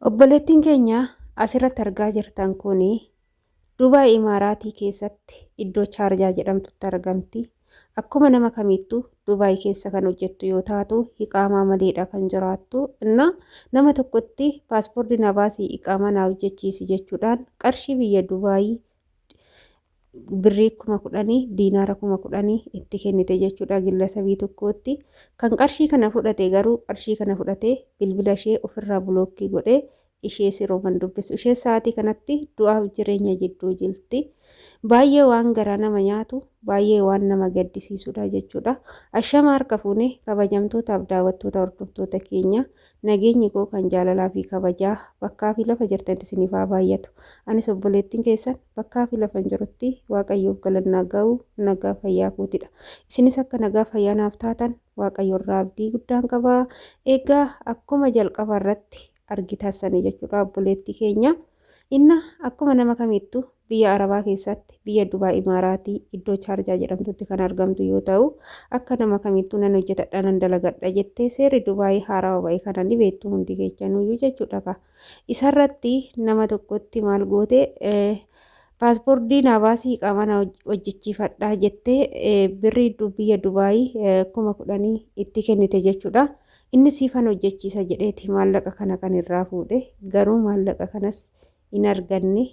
Obboleettiin keenya asirratti argaa jirtan kun Dubaay Imaaraatii keessatti iddoo Chaarjaa jedhamtutti argamti. Akkuma nama kamittuu Dubaay keessa kan hojjettu yoo taatu iqaamaa maleedha kan jiraattu. Nama tokkotti paaspoortii na baasii iqaamaa na hojjechiisi jechuudhaan qarshii biyya Dubaayii birrii 10,000 diinaara 10,000 itti kennite jechuudha gillasabii tokkotti. Kan qarshii kana fudhate garuu qarshii kana fudhatee bilbila ishee ofirraa bulookkii godhee ishee sirooman dubbisu. Ishee sa'aatii kanatti du'aaf jireenya jidduu jirti. Baay'ee waan garaa nama nyaatu, baay'ee waan nama gaddisiisudha jechuudha. Ashama harka fuune kabajamtootaaf daawwattoota hordoftoota keenya nageenyi koo kan jaalalaa fi kabajaa bakkaa fi lafa jirtanitti isiniif haa baay'atu. Anis obboleettiin keessan bakkaa fi lafa jirutti Waaqayyoof galannaa ga'u nagaa fayyaa kootidha. Isinis akka nagaa fayyaa naaf taatan Waaqayyo irraa abdii guddaan qaba. Egaa akkuma jalqaba irratti argitaasanii jechuudha obboleettii keenya. Akkuma nama kamittuu biyya Arabaa keessatti biyya Dubaay Imaaraatii iddoo Chaarjaa jedhamtutti kan argamtu yoo ta'u, akka nama kamittuu nan hojjetadha nan dalagadha jettee seerri Dubaay haaraa ba'e kana ni beektu hundi keessanuyyuu jechuudha. Isarratti nama tokkotti maal goote paaspoortii na baasii iqaamaa hojjechiifadhaa jettee birrii biyya Dubaay 10,000 itti kennite jechuudha. Inni siifan hojjechiisa jedheeti maallaqa kana kan irraa fuudhe garuu maallaqa kanas hin arganne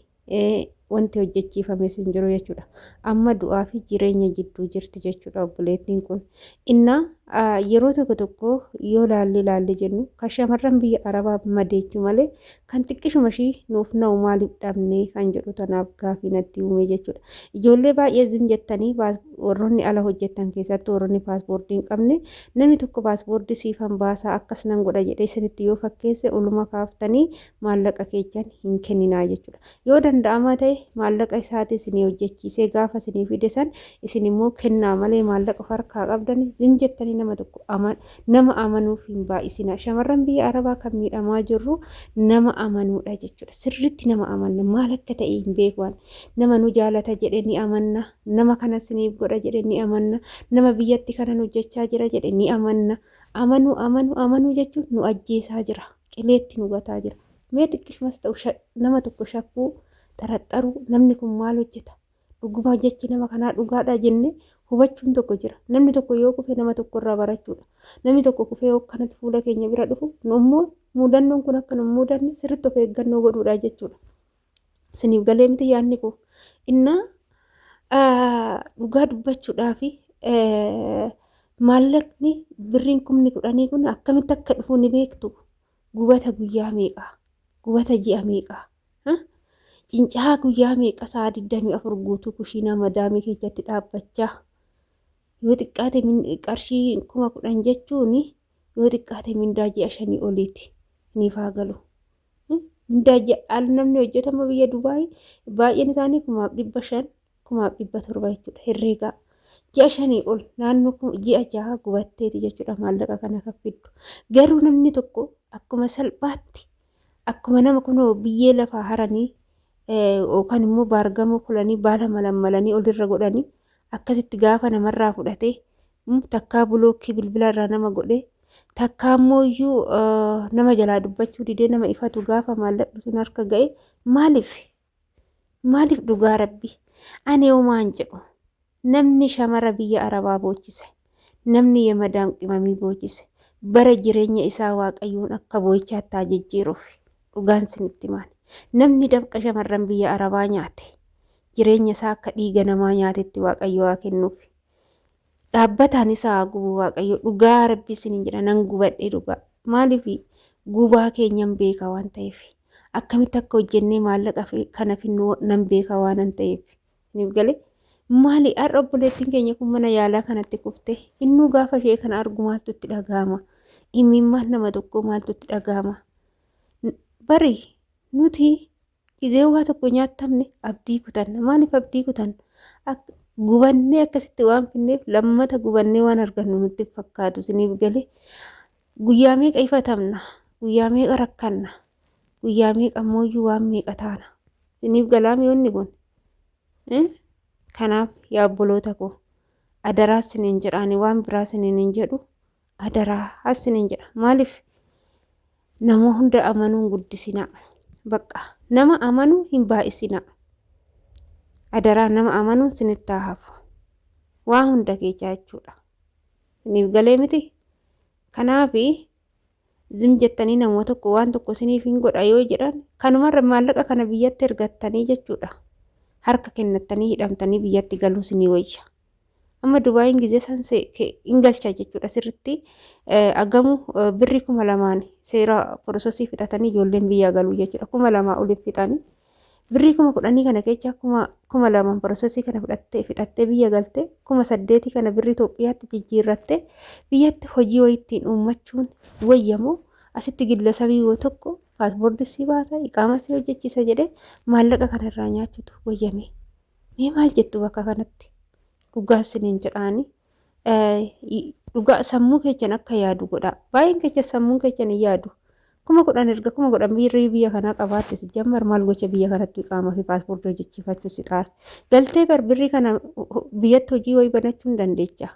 wanti hojjechiifame hin jiru jechuudha. Amma du'aa fi jireenya jidduu jirti jechuudha obboleettiin kun. Yeroo tokko yoo laalle jennu kan shamarran biyya Arabaa madeechu malee kan xiqqishuma ishii nuuf na'u maaliif dhabnee kan jedhu tanaaf gaafii natti uume jechuudha. Ijoollee baay'ee zim jettanii warroonni ala hojjettan keessatti warroonni paaspoortii hin qabne namni tokko paaspoortii siifan baasaa akkas nan godha jedhee isinitti yoo fakkeesse oluma kaaftanii maallaqa keessan hin kenninaa jechuudha. Yoo danda'ama ta'e maallaqa isaatii isinii hojjechiisee gaafa isinii fide san isin immoo kennaa malee maallaqa harkaa qabdan zim jettanii nama amanuuf hin baay'isina. Shamarran biyya Arabaa kan miidhamaa jirru nama amanuudha jechuudha. Sirriitti nama amanna maal akka ta'e hin beeku. Nama nu jaalata jedhee ni amanna. Nama kana isiniif godha jedhee ni amanna. Nama biyyatti kanan hojjechaa jira jedhee ni amanna. Amanuu jechuun nu ajjeesaa jira. Qileetti nu gataa jira. Mee xiqqishumas ta'u nama tokko shakkuu xaraxaruu namni kun maal hojjeta? Dhugumaa jechi nama kanaa dhugaadha jennee hubachuun tokko jira. Namni tokko yoo kufe nama tokko irraa barachuudha. Namni tokko kufee yoo kanatti fuula keenya bira dhufu nu immoo muudannoon kun akka nu muudanne sirriitti of eeggannoo godhuudha jechuudha. Isiniif galee miti yaadni koo. Dhugaa dubbachuudhaaf maallaqni birriin 10,000 kun akkamitti akka dhufu ni beektu. Gubata guyyaa meeqaa? Gubata ji'a meeqaa? Cincaa guyyaa meeqa sa'a 24 guutuu kushiinaa madaamii keessatti dhaabbachaa yoo xiqqaate qarshii 10,000 jechuun yoo xiqqaate mindaa ji'a 5 oliiti ni faagalu. Mindaa ji'a namni hojjetama biyya Dubaay baay'een isaanii 500,000 700 jechuudha herreegaa. Ji'a 5 ol naannoo ji'a 6 gubatteeti jechuudha maallaqa kana kaffiddu. Garuu namni tokko akkuma salphaatti akkuma nama kunoo biyyee lafaa haranii yookaan immoo baargamoo kulanii baala malammalanii olirra godhanii akkasitti gaafa namarraa fudhatee takkaa bulookkii bilbila irraa nama godhee takkaa immoo iyyuu nama jalaa dubbachuu didee nama ifatu gaafa maallaqni sun harka ga'e maaliif dhugaa rabbi ani homaan jedhu namni shamara biyya Arabaa boochise namni yemadaam qimamii boochise bara jireenya isaa Waaqayyoon akka boo'ichaatti haa jijjiiruuf dhugaan sinitti maali. Namni dafqa shamarran biyya Arabaa nyaate jireenya isaa akka dhiiga namaa nyaatetti Waaqayyo haa kennuuf. Dhaabbataan isaa gubu Waaqayyo dhugaa rabbi isiniin jedha nan gubadhee dhugaa. Maaliif gubaa keenyan beeka waan ta'eef akkamitti akka hojjennee maallaqa kana finnu nan beeka waan ta'eef. Niif galee maali har'a obboleettiin keenya kun mana yaalaa kanatti kufte innuu gaafa ishee kana argu maaltu itti dhagahama? Imimmaan nama tokko maaltu itti dhagahama? Bari nuti gizee waa tokko nyaatamne abdii kutanna. Maaliif abdii kutanna? Gubannee akkasitti waan finneef lammata gubannee waan argannu nutti fakkaatu. Isiniif galee guyyaa meeqa ifatamna? Guyyaa meeqa rakkanna? Guyyaa meeqa mooyyuu waan meeqa taana? Isiniif galaame onni kun? Kanaaf yaa obboloota koo adaraa isiniin jedhaani waan biraa isiniin hin jedhu adaraa isiniin jedha. Maaliif nama hunda amanuun guddisina. Bakka nama amanuu hin baay'isina. Adaraa nama amanuun sinitti hafu. Waa hunda keechaa jechuudha. Siniif galee miti. Kanaafi zim jettanii nama tokko waan tokko siniif hin godha yoo jedhan kanumarra maallaqa kana biyyatti ergattanii jechuudha. Harka kennattanii hidhamtanii biyyatti galuu sinii wayya. Amma Dubaayin gizee san hin galcha jechuudha sirritti agamu birri 2,000 seera prosesii fixatanii ijoolleen biyya galuu jechuudha. 2,000 oliin fixanii birri 10,000 kana keessa 2,000 prosesii kana fixattee biyya galtee 8,000 kana birri Itoophiyaatti jijjiirrattee biyyatti hojii wayittiin uummachuun wayyamoo asitti gillasabii yoo tokko paaspoortii si baasa iqaama si hojjechiisa jedhee maallaqa kanarraa nyaachutu wayyame. Mee maal jettu bakka kanatti? Dhugaa siniin jedhaani dhugaa sammuu keechan akka yaadu godha. Baay'een keessa sammuu keechan hin yaadu. 10,000 erga 10,000 birrii biyya kanaa qabaatte si jammar maal gocha biyya kanatti iqaama fi paaspoortii hojjechiifachuu si xaar. Galtee birrii kana biyyatti hojii wayii banachuu hin dandeecha.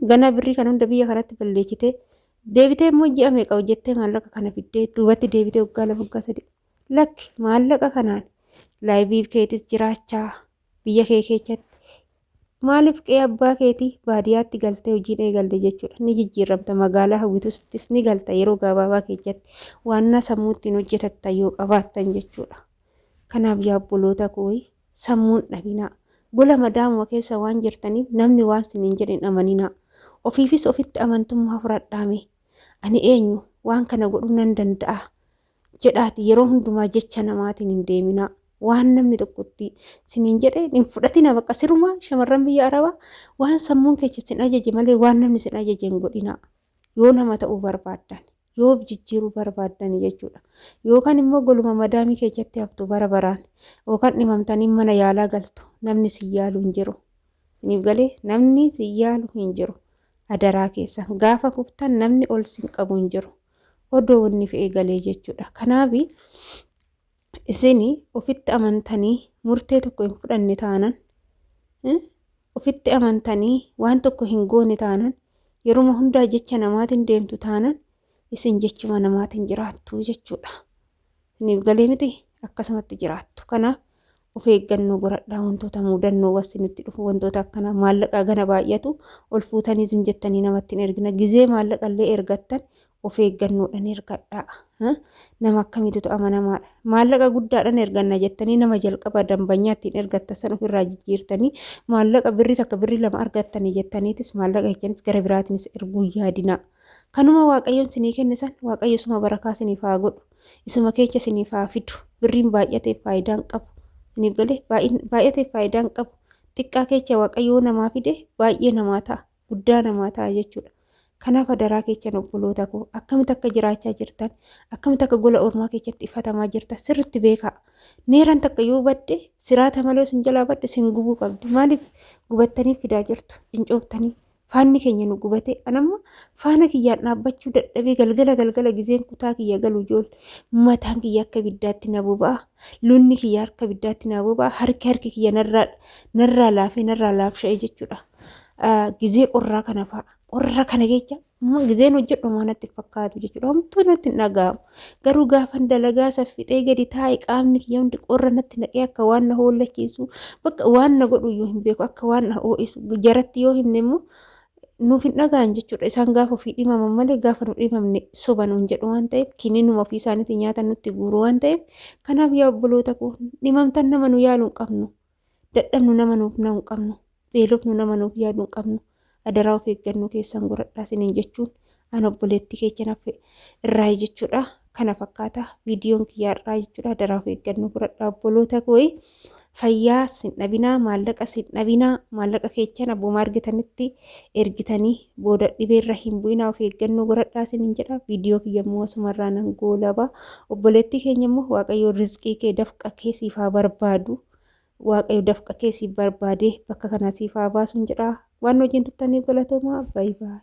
Gana birrii kana hunda biyya kanatti balleessitee deebitee immoo ji'a meeqa hojjettee maallaqa kana fiddee duubatti deebitee waggaa 2 waggaa 3 lakki maallaqa kanaan laayivii keetis jiraachaa biyya kee keessatti maaliif qe'ee abbaa keetii baadiyyaatti galtee hojiin eegalte jechuudha. Ni jijjiiramta magaalaa hawwitustis ni galta yeroo gabaabaa keessatti waan sammuu ittiin hojjetattan yoo qabaattan jechuudha. Kanaaf yaa obboloota koo sammuun dhabinaa. Gola madaamuma keessa waan jirtaniif namni waan siniin jedhin amaninaa. Ofiifis ofitti amantummaa fudhadhaame. Ani eenyu waan kana godhuu nan danda'a jedhaati yeroo hundumaa jecha namaatiin hin deeminaa. Waan namni tokkotti siniin jedhe hin fudhatina bakka sirumaa shamarran biyya Arabaa waan sammuun keessa sin ajaje malee waan namni sin ajaje hin godhina. Yoo nama ta'uu barbaaddan yoo jijjiiruu barbaaddan jechuudha. Yookaan immoo goluma madaamii keessatti haftu bara baraan yookaan dhimamtanii mana yaalaa galtu namni si yaalu hin jiru. Siniif galee namni si yaalu hin jiru. Adaraa keessa gaafa kuftan namni ol sin qabu hin jiru. Odoo wanni fe'ee galee jechuudha. Kanaafi isin ofitti amantanii murtee tokko hin fudhanne taanan ofitti amantanii waan tokko hin goone taanan yeroo hundaa jecha namaatiin deemtu taanan isin jechuma namaatiin jiraattu jechuudha. Siniif galee miti akkasumatti jiraattu. Kanaaf of eeggannoo godhadhaa wantoota mudannoo wasinitti dhufu wantoota akkana maallaqa gana baay'atu ol fuutanii zim jettanii namatti hin ergina gizee maallaqallee ergattan of eeggannoodhaan ergadhaa. Nama akkamiitu amanamaadha. Maallaqa guddaadhaan erganna jettanii nama jalqaba dambanyaatti hin ergatta san ofirraa jijjiirtanii maallaqa birrii takka birrii 2 argattanii jettaniitis maallaqa jechanis gara biraatiinis erguu yaadina. Kanuma waaqayyoon sinii kenne san waaqayyo suma barakaa siniif haa godhu. Isuma keessa siniif haa fidu. Birriin baay'ateef faayidaan qabu. Siniif galee baay'ateef faayidaan qabu. Xiqqaa keessa waaqayyoo namaa fide baay'ee namaa ta'a. Guddaa namaa ta'a jechuudha. Kanaaf adaraa keechan obboloota koo akkamitti akka jiraachaa jirtan akkamitti akka gola ormaa keessatti ifatamaa jirtan sirriitti beekaa. Neeraan takka yoo badde siraata malee sin jalaa badde sin gubuu qabdi. Maaliif gubattanii fidaa jirtu? Fincooftanii faanni keenya nu gubate anamma faana kiyyaan dhaabbachuu dadhabee galgala gizeen kutaa kiyya galu ijoollee mataan kiyya akka biddaatti na boba'a. Lunni kiyya harka biddaatti na boba'a. Harki kiyya narraa laafsha'ee jechuudha. Gizee qorraa kana fa'a. Qorra kana keessa gizeen hojjedhu maanatti fakkaatu jechuudha. Homtuu natti hin dhaga'amu. Garuu gaafan dalagaa saffixee gadi taa'e qaamni kiyya hundi qorra natti naqee akka waan na hollachiisu bakka waan na godhu yoo hin beeku akka waan na ho'isu jaratti yoo himne immoo nuuf hin dhaga'an jechuudha. Isaan gaafa ofii dhimaman malee gaafa nu dhimamne soban hin jedhu waan ta'eef kiniinuma ofii isaaniitti nyaatan nutti guuru waan ta'eef kanaaf yaa obboloota koo dhimamtan nama nu yaaluu hin qabnu. Dadhabnu nama nuuf na hin qabnu. Beelofnu nama nuuf yaaduu hin qabnu. Adaraa of eeggannoo keessan godhadhaa siniin jechuun an obboleettii keechan hafe irraa jechuudha. Kana fakkaata viidiyoon kiyyaa irraa jechuudha. Adaraa of eeggannoo godhadhaa obboloota koo fayyaa sin dhabinaa maallaqa sin dhabinaa maallaqa keechan abbuma argitanitti ergitanii booda dhibeerra hin bu'inaa of eeggannoo godhadhaa siniin jedha. Viidiyoo kiyya immoo asumarraa nan goolaba. Obboleettii keenya immoo waaqayyo rizqii kee dafqa keessiif haa barbaadu. Waaqayyo dafqa keessiif barbaadee bakka kanaa siif haa baasuun jedha. Waan hojiin tuttaniif galatoomaa. Baay'ee.